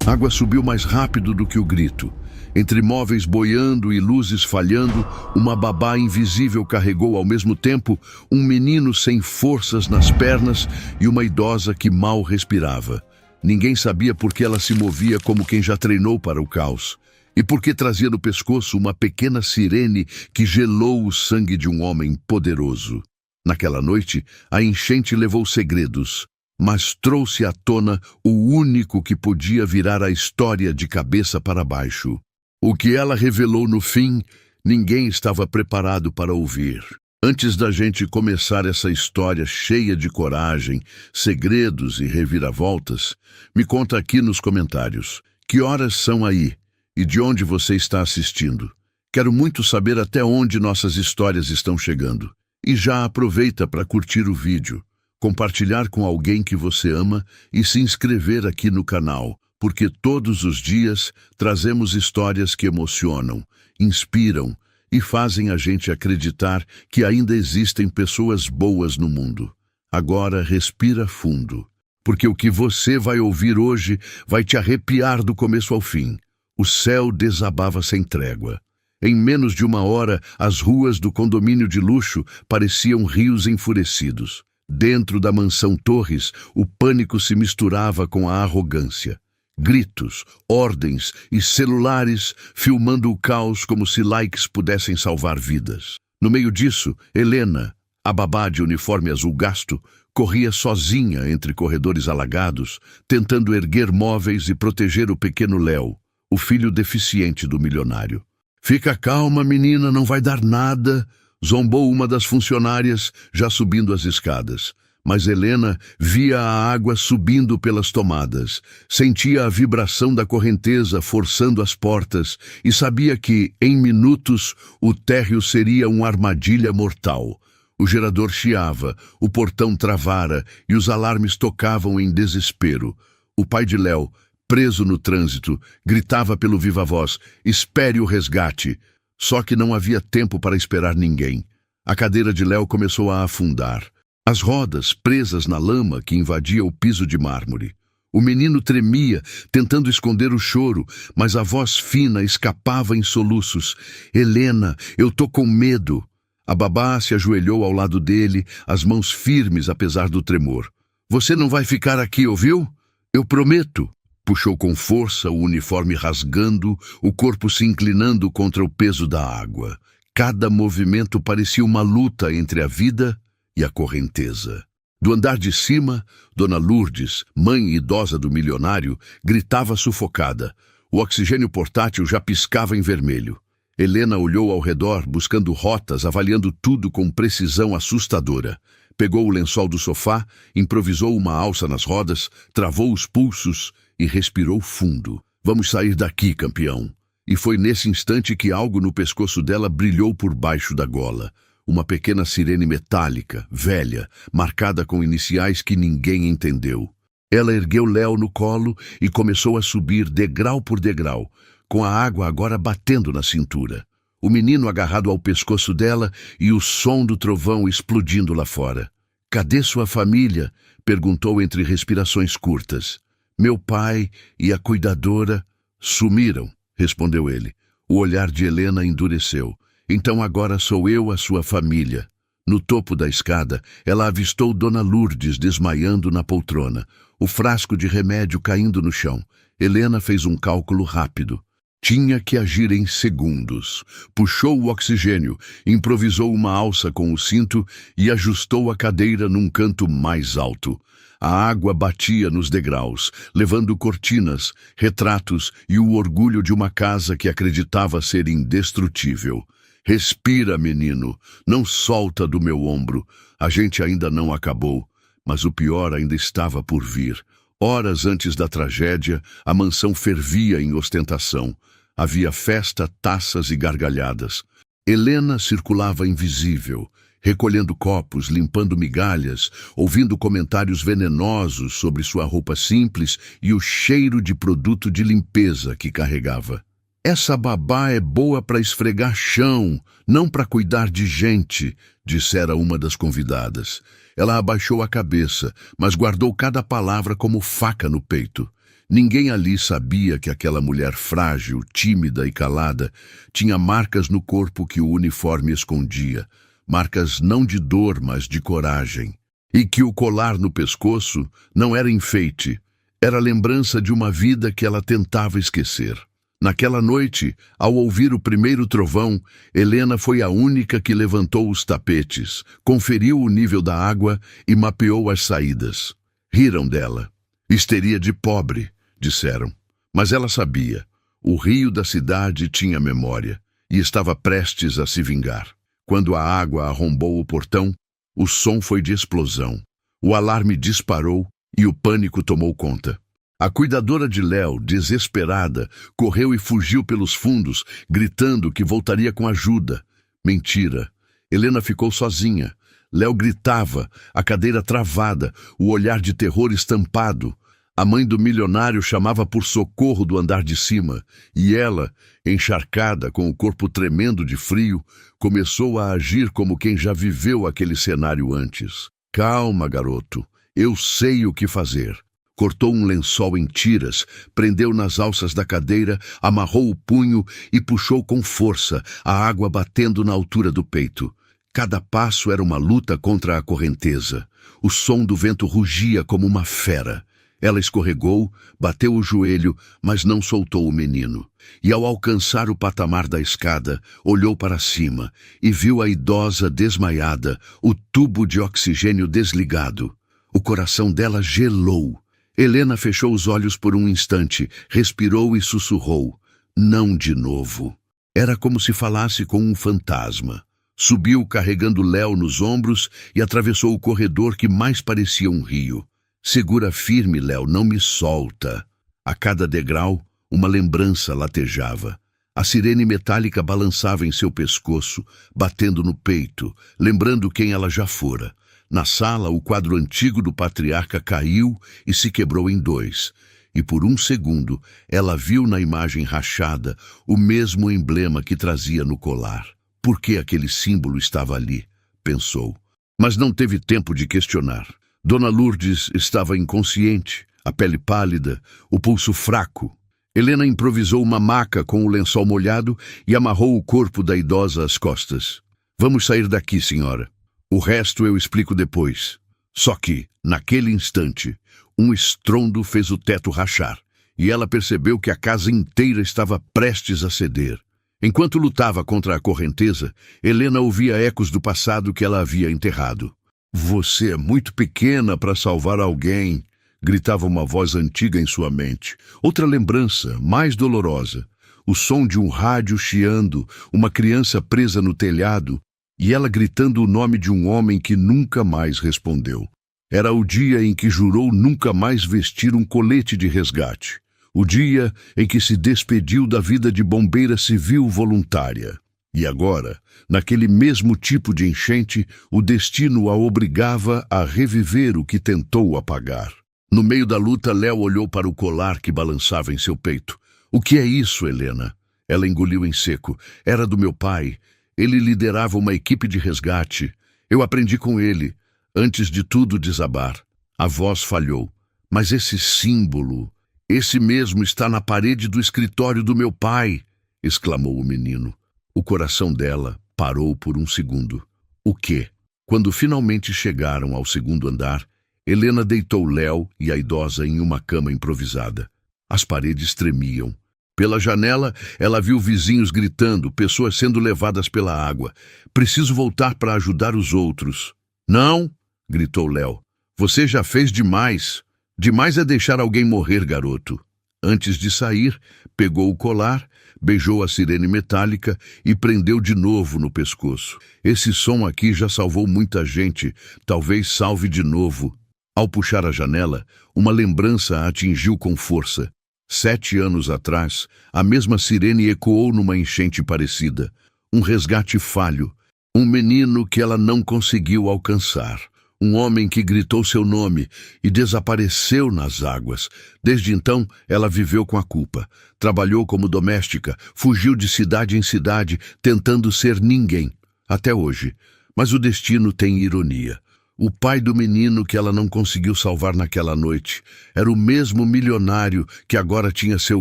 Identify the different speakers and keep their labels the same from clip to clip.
Speaker 1: A água subiu mais rápido do que o grito. Entre móveis boiando e luzes falhando, uma babá invisível carregou ao mesmo tempo um menino sem forças nas pernas e uma idosa que mal respirava. Ninguém sabia por que ela se movia como quem já treinou para o caos. E por que trazia no pescoço uma pequena sirene que gelou o sangue de um homem poderoso. Naquela noite, a enchente levou segredos, mas trouxe à tona o único que podia virar a história de cabeça para baixo. O que ela revelou no fim, ninguém estava preparado para ouvir. Antes da gente começar essa história cheia de coragem, segredos e reviravoltas, me conta aqui nos comentários. Que horas são aí? E de onde você está assistindo? Quero muito saber até onde nossas histórias estão chegando. E já aproveita para curtir o vídeo, compartilhar com alguém que você ama e se inscrever aqui no canal, porque todos os dias trazemos histórias que emocionam, inspiram e fazem a gente acreditar que ainda existem pessoas boas no mundo. Agora respira fundo, porque o que você vai ouvir hoje vai te arrepiar do começo ao fim. O céu desabava sem trégua. Em menos de uma hora, as ruas do condomínio de luxo pareciam rios enfurecidos. Dentro da mansão Torres, o pânico se misturava com a arrogância. Gritos, ordens e celulares filmando o caos como se likes pudessem salvar vidas. No meio disso, Helena, a babá de uniforme azul gasto, corria sozinha entre corredores alagados, tentando erguer móveis e proteger o pequeno Léo, o filho deficiente do milionário. "Fica calma, menina, não vai dar nada", zombou uma das funcionárias, já subindo as escadas. Mas Helena via a água subindo pelas tomadas, sentia a vibração da correnteza forçando as portas e sabia que, em minutos, o térreo seria uma armadilha mortal. O gerador chiava, o portão travara e os alarmes tocavam em desespero. O pai de Léo, preso no trânsito, gritava pelo viva-voz: "Espere o resgate!" Só que não havia tempo para esperar ninguém. A cadeira de Léo começou a afundar. As rodas presas na lama que invadia o piso de mármore. O menino tremia, tentando esconder o choro, mas a voz fina escapava em soluços. "Helena, eu tô com medo." A babá se ajoelhou ao lado dele, as mãos firmes apesar do tremor. "Você não vai ficar aqui, ouviu? Eu prometo." Puxou com força, o uniforme rasgando, o corpo se inclinando contra o peso da água. Cada movimento parecia uma luta entre a vida e a correnteza. Do andar de cima, Dona Lourdes, mãe idosa do milionário, gritava sufocada. O oxigênio portátil já piscava em vermelho. Helena olhou ao redor, buscando rotas, avaliando tudo com precisão assustadora. Pegou o lençol do sofá, improvisou uma alça nas rodas, travou os pulsos e respirou fundo. "Vamos sair daqui, campeão." E foi nesse instante que algo no pescoço dela brilhou por baixo da gola. Uma pequena sirene metálica, velha, marcada com iniciais que ninguém entendeu. Ela ergueu Léo no colo e começou a subir degrau por degrau, com a água agora batendo na cintura. O menino agarrado ao pescoço dela e o som do trovão explodindo lá fora. "Cadê sua família?" perguntou entre respirações curtas. "Meu pai e a cuidadora sumiram", respondeu ele. O olhar de Helena endureceu. "Então agora sou eu a sua família." No topo da escada, ela avistou Dona Lourdes desmaiando na poltrona, o frasco de remédio caindo no chão. Helena fez um cálculo rápido. Tinha que agir em segundos. Puxou o oxigênio, improvisou uma alça com o cinto e ajustou a cadeira num canto mais alto. A água batia nos degraus, levando cortinas, retratos e o orgulho de uma casa que acreditava ser indestrutível. "Respira, menino. Não solta do meu ombro. A gente ainda não acabou, mas o pior ainda estava por vir." Horas antes da tragédia, a mansão fervia em ostentação. Havia festa, taças e gargalhadas. Helena circulava invisível, recolhendo copos, limpando migalhas, ouvindo comentários venenosos sobre sua roupa simples e o cheiro de produto de limpeza que carregava. "Essa babá é boa para esfregar chão, não para cuidar de gente", dissera uma das convidadas. Ela abaixou a cabeça, mas guardou cada palavra como faca no peito. Ninguém ali sabia que aquela mulher frágil, tímida e calada tinha marcas no corpo que o uniforme escondia, marcas não de dor, mas de coragem. E que o colar no pescoço não era enfeite, era lembrança de uma vida que ela tentava esquecer. Naquela noite, ao ouvir o primeiro trovão, Helena foi a única que levantou os tapetes, conferiu o nível da água e mapeou as saídas. Riram dela. Histeria de pobre, disseram. Mas ela sabia. O rio da cidade tinha memória e estava prestes a se vingar. Quando a água arrombou o portão, o som foi de explosão. O alarme disparou e o pânico tomou conta. A cuidadora de Léo, desesperada, correu e fugiu pelos fundos, gritando que voltaria com ajuda. Mentira. Helena ficou sozinha. Léo gritava, a cadeira travada, o olhar de terror estampado. A mãe do milionário chamava por socorro do andar de cima, e ela, encharcada, com o corpo tremendo de frio, começou a agir como quem já viveu aquele cenário antes. Calma, garoto, eu sei o que fazer. Cortou um lençol em tiras, prendeu nas alças da cadeira, amarrou o punho e puxou com força, a água batendo na altura do peito. Cada passo era uma luta contra a correnteza. O som do vento rugia como uma fera. Ela escorregou, bateu o joelho, mas não soltou o menino. E ao alcançar o patamar da escada, olhou para cima e viu a idosa desmaiada, o tubo de oxigênio desligado. O coração dela gelou. Helena fechou os olhos por um instante, respirou e sussurrou. Não de novo. Era como se falasse com um fantasma. Subiu carregando Léo nos ombros e atravessou o corredor que mais parecia um rio. Segura firme, Léo, não me solta. A cada degrau, uma lembrança latejava. A sirene metálica balançava em seu pescoço, batendo no peito, lembrando quem ela já fora. Na sala, o quadro antigo do patriarca caiu e se quebrou em dois. E por um segundo, ela viu na imagem rachada o mesmo emblema que trazia no colar. Por que aquele símbolo estava ali? Pensou. Mas não teve tempo de questionar. Dona Lourdes estava inconsciente, a pele pálida, o pulso fraco. Helena improvisou uma maca com o lençol molhado e amarrou o corpo da idosa às costas. Vamos sair daqui, senhora. O resto eu explico depois. Só que, naquele instante, um estrondo fez o teto rachar, e ela percebeu que a casa inteira estava prestes a ceder. Enquanto lutava contra a correnteza, Helena ouvia ecos do passado que ela havia enterrado. Você é muito pequena para salvar alguém, gritava uma voz antiga em sua mente. Outra lembrança, mais dolorosa. O som de um rádio chiando, uma criança presa no telhado, e ela gritando o nome de um homem que nunca mais respondeu. Era o dia em que jurou nunca mais vestir um colete de resgate. O dia em que se despediu da vida de bombeira civil voluntária. E agora, naquele mesmo tipo de enchente, o destino a obrigava a reviver o que tentou apagar. No meio da luta, Léo olhou para o colar que balançava em seu peito. O que é isso, Helena? Ela engoliu em seco. Era do meu pai. Ele liderava uma equipe de resgate. Eu aprendi com ele, antes de tudo desabar. A voz falhou. Mas esse símbolo, esse mesmo está na parede do escritório do meu pai, exclamou o menino. O coração dela parou por um segundo. O quê? Quando finalmente chegaram ao segundo andar, Helena deitou Léo e a idosa em uma cama improvisada. As paredes tremiam. Pela janela, ela viu vizinhos gritando, pessoas sendo levadas pela água. Preciso voltar para ajudar os outros. Não, gritou Léo. Você já fez demais. Demais é deixar alguém morrer, garoto. Antes de sair, pegou o colar, beijou a sirene metálica e prendeu de novo no pescoço. Esse som aqui já salvou muita gente, talvez salve de novo. Ao puxar a janela, uma lembrança a atingiu com força. 7 anos atrás, a mesma sirene ecoou numa enchente parecida. Um resgate falho. Um menino que ela não conseguiu alcançar. Um homem que gritou seu nome e desapareceu nas águas. Desde então, ela viveu com a culpa. Trabalhou como doméstica, fugiu de cidade em cidade, tentando ser ninguém. Até hoje. Mas o destino tem ironia. O pai do menino que ela não conseguiu salvar naquela noite era o mesmo milionário que agora tinha seu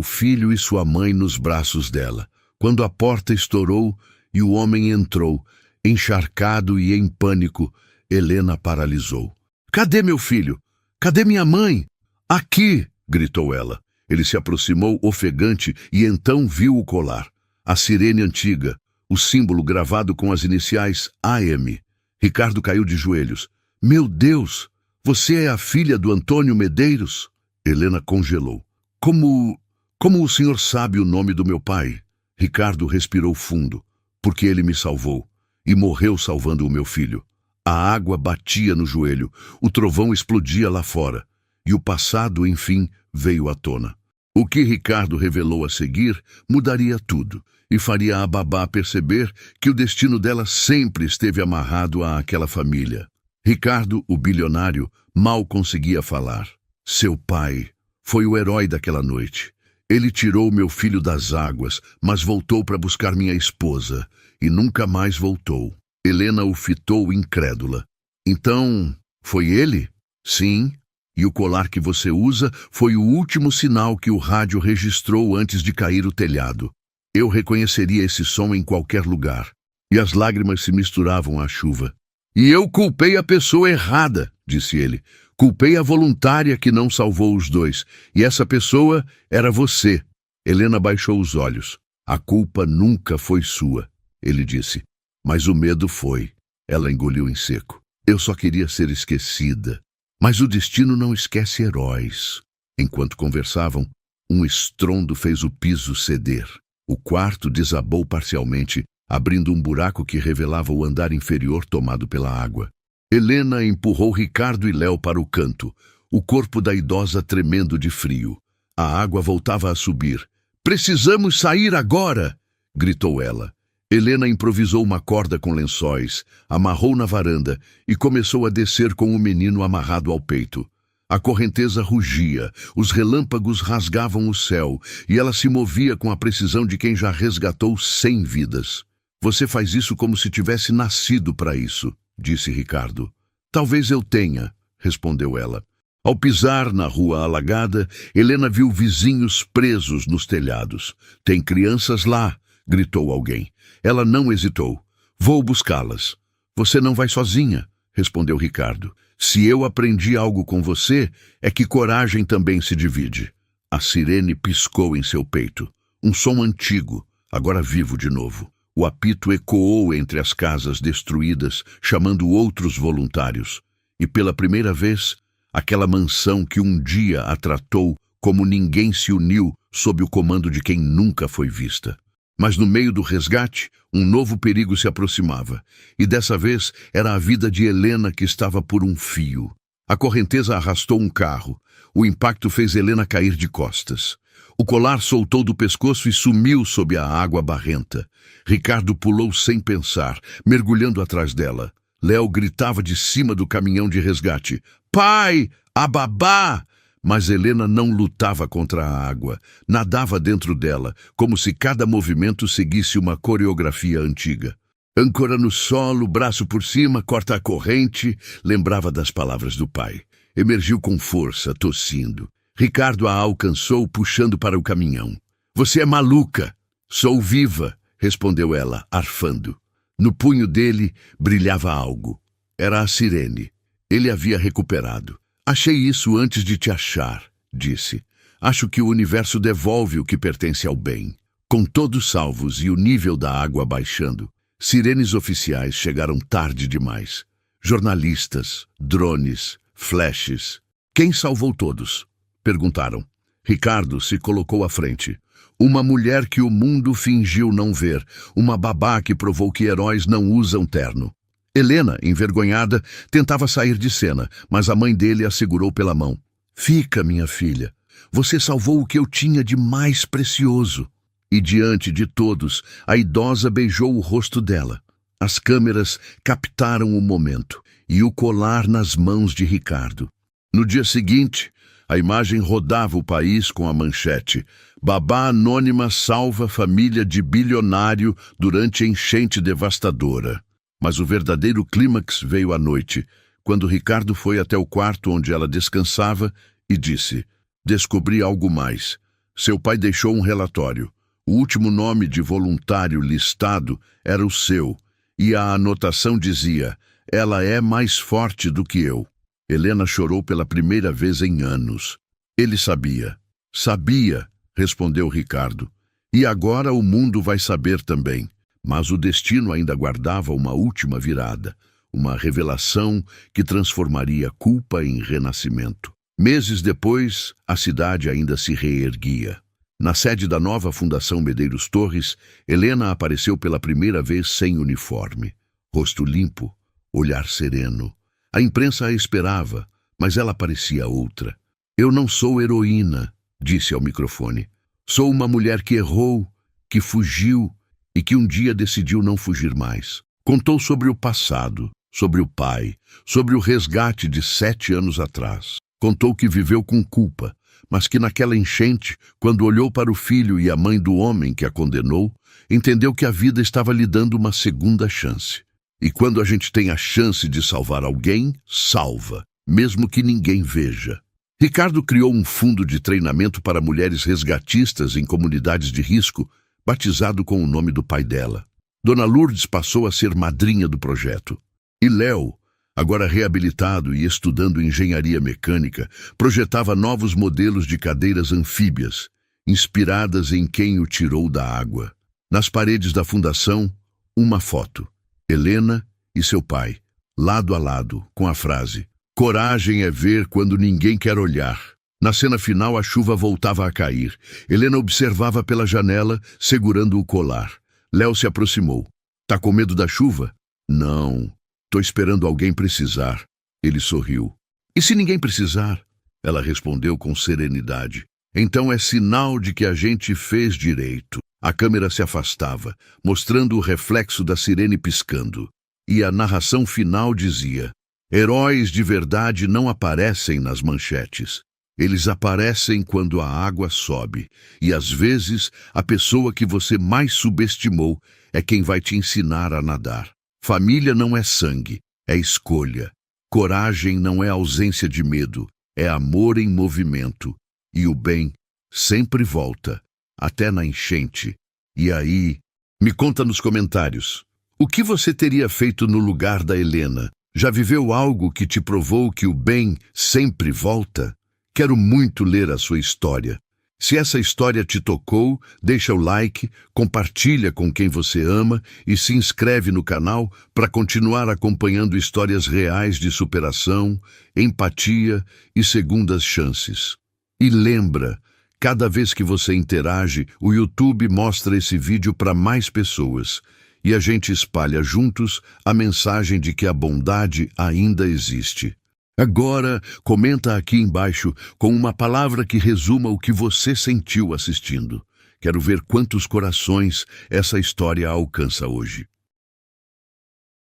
Speaker 1: filho e sua mãe nos braços dela. Quando a porta estourou e o homem entrou, encharcado e em pânico, Helena paralisou. "Cadê meu filho? Cadê minha mãe?" "Aqui!" gritou ela. Ele se aproximou ofegante e então viu o colar. A sirene antiga, o símbolo gravado com as iniciais AM. Ricardo caiu de joelhos. "Meu Deus! Você é a filha do Antônio Medeiros?" Helena congelou. Como o senhor sabe o nome do meu pai?" Ricardo respirou fundo. "Porque ele me salvou. E morreu salvando o meu filho." A água batia no joelho, o trovão explodia lá fora. E o passado, enfim, veio à tona. O que Ricardo revelou a seguir mudaria tudo e faria a babá perceber que o destino dela sempre esteve amarrado àquela família. Ricardo, o bilionário, mal conseguia falar. "Seu pai foi o herói daquela noite. Ele tirou meu filho das águas, mas voltou para buscar minha esposa e nunca mais voltou." Helena o fitou incrédula. "Então, foi ele?" "Sim. E o colar que você usa foi o último sinal que o rádio registrou antes de cair o telhado. Eu reconheceria esse som em qualquer lugar." E as lágrimas se misturavam à chuva. "E eu culpei a pessoa errada", disse ele. "Culpei a voluntária que não salvou os dois. E essa pessoa era você." Helena baixou os olhos. "A culpa nunca foi sua", ele disse. "Mas o medo foi." Ela engoliu em seco. "Eu só queria ser esquecida. Mas o destino não esquece heróis." Enquanto conversavam, um estrondo fez o piso ceder. O quarto desabou parcialmente, abrindo um buraco que revelava o andar inferior tomado pela água. Helena empurrou Ricardo e Léo para o canto, o corpo da idosa tremendo de frio. A água voltava a subir. "Precisamos sair agora!" gritou ela. Helena improvisou uma corda com lençóis, amarrou na varanda e começou a descer com o menino amarrado ao peito. A correnteza rugia, os relâmpagos rasgavam o céu e ela se movia com a precisão de quem já resgatou 100 vidas. "Você faz isso como se tivesse nascido para isso", disse Ricardo. "Talvez eu tenha", respondeu ela. Ao pisar na rua alagada, Helena viu vizinhos presos nos telhados. "Tem crianças lá", gritou alguém. Ela não hesitou. "Vou buscá-las." "Você não vai sozinha", respondeu Ricardo. "Se eu aprendi algo com você, é que coragem também se divide." A sirene piscou em seu peito. Um som antigo, agora vivo de novo. O apito ecoou entre as casas destruídas, chamando outros voluntários. E pela primeira vez, aquela mansão que um dia a tratou como ninguém se uniu sob o comando de quem nunca foi vista. Mas no meio do resgate, um novo perigo se aproximava, e dessa vez era a vida de Helena que estava por um fio. A correnteza arrastou um carro. O impacto fez Helena cair de costas. O colar soltou do pescoço e sumiu sob a água barrenta. Ricardo pulou sem pensar, mergulhando atrás dela. Léo gritava de cima do caminhão de resgate: "Pai! A babá!" Mas Helena não lutava contra a água, nadava dentro dela, como se cada movimento seguisse uma coreografia antiga. "Âncora no solo, braço por cima, corta a corrente", lembrava das palavras do pai. Emergiu com força, tossindo. Ricardo a alcançou, puxando para o caminhão. "Você é maluca!" "Sou viva", respondeu ela, arfando. No punho dele brilhava algo. Era a sirene. Ele havia recuperado. "Achei isso antes de te achar", disse. "Acho que o universo devolve o que pertence ao bem." Com todos salvos e o nível da água baixando, sirenes oficiais chegaram tarde demais. Jornalistas, drones, flashes. "Quem salvou todos?" perguntaram. Ricardo se colocou à frente. "Uma mulher que o mundo fingiu não ver. Uma babá que provou que heróis não usam terno." Helena, envergonhada, tentava sair de cena, mas a mãe dele a segurou pela mão. "Fica, minha filha. Você salvou o que eu tinha de mais precioso." E diante de todos, a idosa beijou o rosto dela. As câmeras captaram o momento e o colar nas mãos de Ricardo. No dia seguinte, a imagem rodava o país com a manchete: "Babá anônima salva família de bilionário durante enchente devastadora." Mas o verdadeiro clímax veio à noite, quando Ricardo foi até o quarto onde ela descansava e disse: "Descobri algo mais. Seu pai deixou um relatório. O último nome de voluntário listado era o seu, e a anotação dizia: ela é mais forte do que eu." Helena chorou pela primeira vez em anos. Ele sabia. Sabia, respondeu Ricardo. E agora o mundo vai saber também. Mas o destino ainda guardava uma última virada, uma revelação que transformaria culpa em renascimento. Meses depois, a cidade ainda se reerguia. Na sede da nova Fundação Medeiros Torres, Helena apareceu pela primeira vez sem uniforme. Rosto limpo, olhar sereno. A imprensa a esperava, mas ela parecia outra. "Eu não sou heroína", disse ao microfone. "Sou uma mulher que errou, que fugiu e que um dia decidiu não fugir mais." Contou sobre o passado, sobre o pai, sobre o resgate de 7 anos atrás. Contou que viveu com culpa, mas que naquela enchente, quando olhou para o filho e a mãe do homem que a condenou, entendeu que a vida estava lhe dando uma segunda chance. E quando a gente tem a chance de salvar alguém, salva, mesmo que ninguém veja. Ricardo criou um fundo de treinamento para mulheres resgatistas em comunidades de risco, batizado com o nome do pai dela. Dona Lourdes passou a ser madrinha do projeto. E Léo, agora reabilitado e estudando engenharia mecânica, projetava novos modelos de cadeiras anfíbias, inspiradas em quem o tirou da água. Nas paredes da fundação, uma foto. Helena e seu pai, lado a lado, com a frase: "Coragem é ver quando ninguém quer olhar." Na cena final, a chuva voltava a cair. Helena observava pela janela, segurando o colar. Léo se aproximou. "Tá com medo da chuva?" "Não, tô esperando alguém precisar." Ele sorriu. "E se ninguém precisar?" Ela respondeu com serenidade. "Então é sinal de que a gente fez direito." A câmera se afastava, mostrando o reflexo da sirene piscando. E a narração final dizia: "Heróis de verdade não aparecem nas manchetes. Eles aparecem quando a água sobe. E às vezes, a pessoa que você mais subestimou é quem vai te ensinar a nadar. Família não é sangue, é escolha. Coragem não é ausência de medo, é amor em movimento. E o bem sempre volta, até na enchente. E aí, me conta nos comentários. O que você teria feito no lugar da Helena? Já viveu algo que te provou que o bem sempre volta? Quero muito ler a sua história. Se essa história te tocou, deixa o like, compartilha com quem você ama e se inscreve no canal para continuar acompanhando histórias reais de superação, empatia e segundas chances. E lembra, cada vez que você interage, o YouTube mostra esse vídeo para mais pessoas e a gente espalha juntos a mensagem de que a bondade ainda existe. Agora, comenta aqui embaixo com uma palavra que resuma o que você sentiu assistindo. Quero ver quantos corações essa história alcança hoje.